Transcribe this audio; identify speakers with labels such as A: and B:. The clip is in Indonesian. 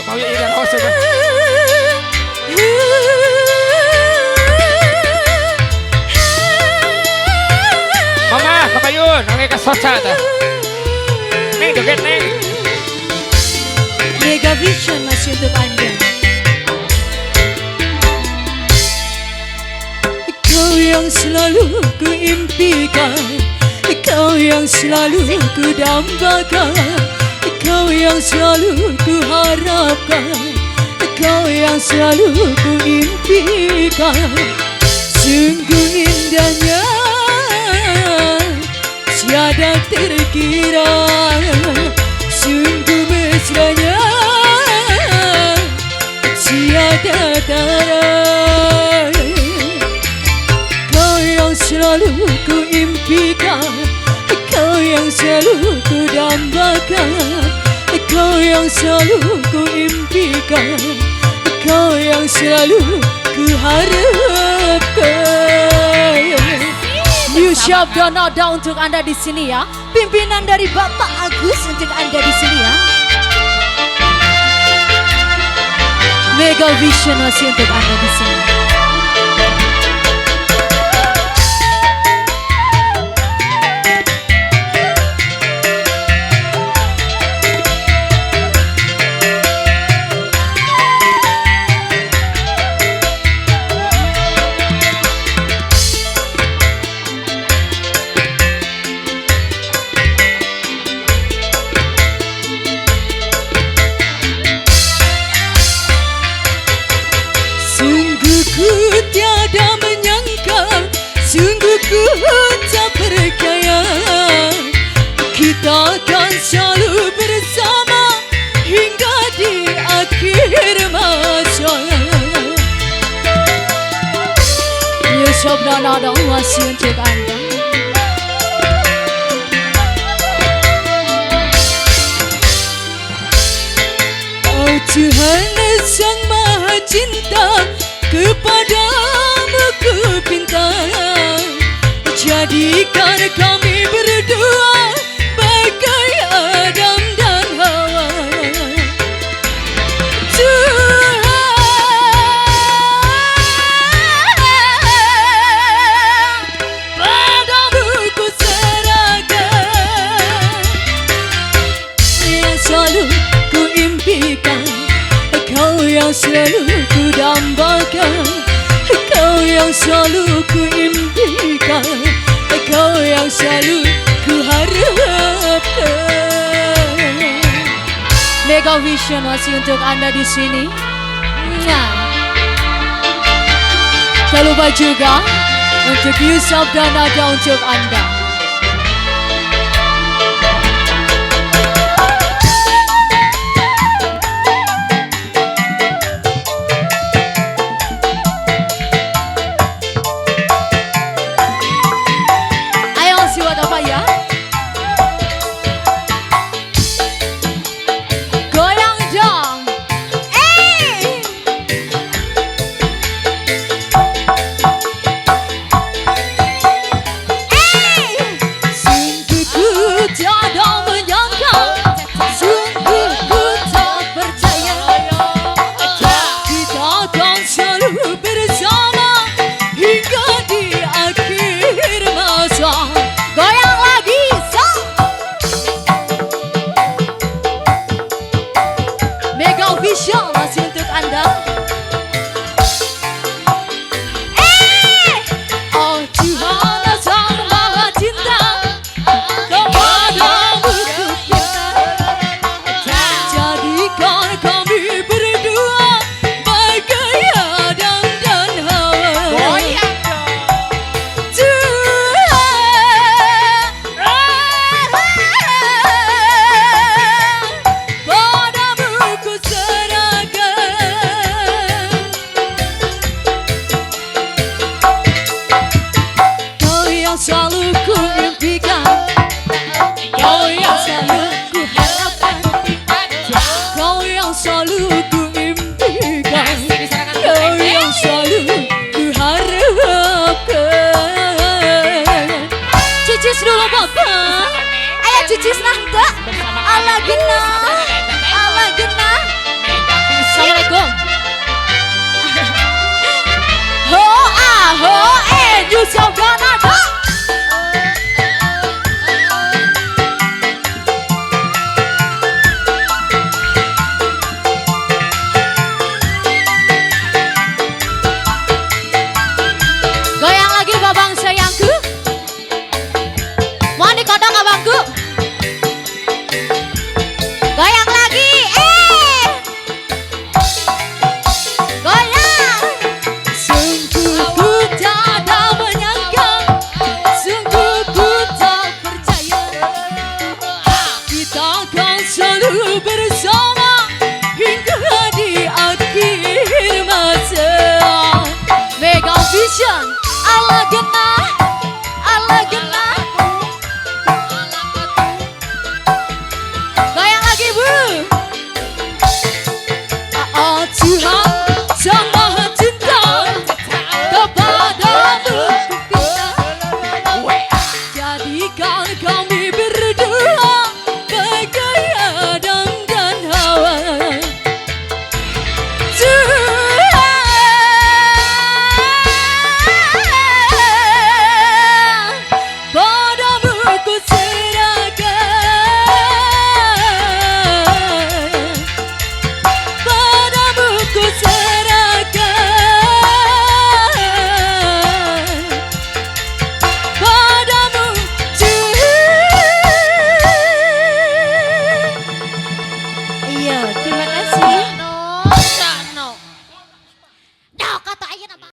A: Mau ya ikan host itu. Mama, kapayun, ang ikasosa ta. Neng, joget neng.
B: Mega Vision masih untuk Anda. Kau yang selalu kuimpikan, kau yang selalu ku dambakan, kau yang selalu ku harapkan, kau yang selalu ku impikan. Sungguh indahnya tiada terkira, sungguh mesranya tiada tara. Kau yang selalu ku impikan, kau yang selalu ku dambakan, kau yang selalu ku impikan, kau yang selalu ku harapkan. New Syabda Nada untuk Anda di sini ya. Pimpinan dari Bapak Agus untuk Anda di sini ya. Mega Vision masih untuk Anda di sini. Ku tiada menyangka, sungguh ku tak percaya, kita akan selalu bersama hingga di akhir masa. New Syabda Nada masih untuk Anda. Oh Tuhan Sang Maha Cinta, kepadamu ku pinta, jadikan kami berdua bagai Adam dan Hawa. Tuhan, padamu ku serahkan, yang selalu ku impikan, kau yang selalu ku dambakan, kau yang selalu ku impikan, kau yang selalu ku harapkan. Mega Vision masih untuk Anda di sini. Tak lupa juga untuk New Syabda Nada untuk Anda. Apa ya? Goyang dong. Sungguh ku tiada menyangka, sungguh ku tak percaya, kita akan selalu bersama hingga di akhir masa. Goyang lagi, so. Mega Vision masih untuk Anda. Oh Tuhan Sang Maha Cinta, kepadamu ku pinta, jadikan kami berdua bagai Adam dan Hawa. Selalu ku impikan, kau yang selalu ku harapkan, kau yang selalu ku impikan, kau yang selalu ku harapkan. Cicis dulu Bapak, ayo cicis nanti. Ala genah, ala genah. Shop Ganada. Goyang lagi babang sayangku. Mau dikodok abangku. Goyang lagi, goyang. Sungguh ku tak menyangka, sungguh ku tak percaya, kita akan selalu bersama hingga di akhir masa. Mega Vision, ala genah, ala genah. Goyang lagi bu. Tuhan